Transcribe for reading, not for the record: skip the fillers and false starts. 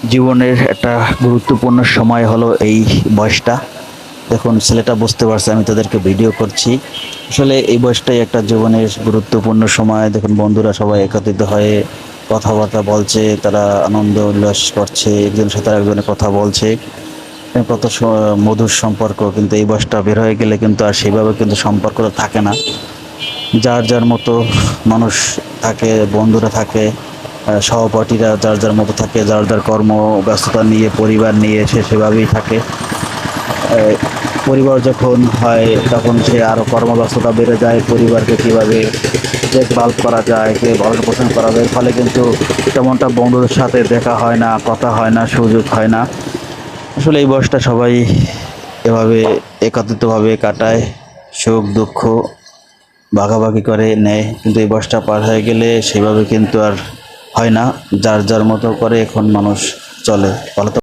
জীবনের একটা গুরুত্বপূর্ণ সময় হলো এই বয়সটা। দেখুন ছেলেটা বুঝতে পারছে আমি তাদেরকে ভিডিও করছি। আসলে এই বয়সটাই একটা জীবনের গুরুত্বপূর্ণ সময়। দেখুন বন্ধুরা সবাই একত্রিত হয়ে কথাবার্তা বলছে, তারা আনন্দ উল্লাস করছে, একজনের সাথে একজনের কথা বলছে। কত মধুর সম্পর্ক, কিন্তু এই বয়সটা বের হয়ে গেলে কিন্তু আর সেভাবে কিন্তু সম্পর্কটা থাকে না। যার যার মতো মানুষ থাকে, বন্ধুরা থাকে, সহপাঠীরা যার যার মতো থাকে, যার যার কর্ম ব্যস্ততা নিয়ে, পরিবার নিয়ে সে সেভাবেই থাকে। পরিবার যখন হয় তখন সে আরও কর্মব্যস্ততা বেড়ে যায়, পরিবারকে কীভাবে দেখভাল করা যায়, কে ভরণ পোষণ করা যায়, ফলে কিন্তু তেমনটা বন্ধুদের সাথে দেখা হয় না, কথা হয় না, সুযোগ হয় না। আসলে এই বয়সটা সবাই এভাবে একত্রিতভাবে কাটায়, সুখ দুঃখ ভাগাভাগি করে নেয়, কিন্তু এই বয়সটা পার হয়ে গেলে সেভাবে কিন্তু আর হয় না। যার যার মতো করে এখন মানুষ চলে। ভালো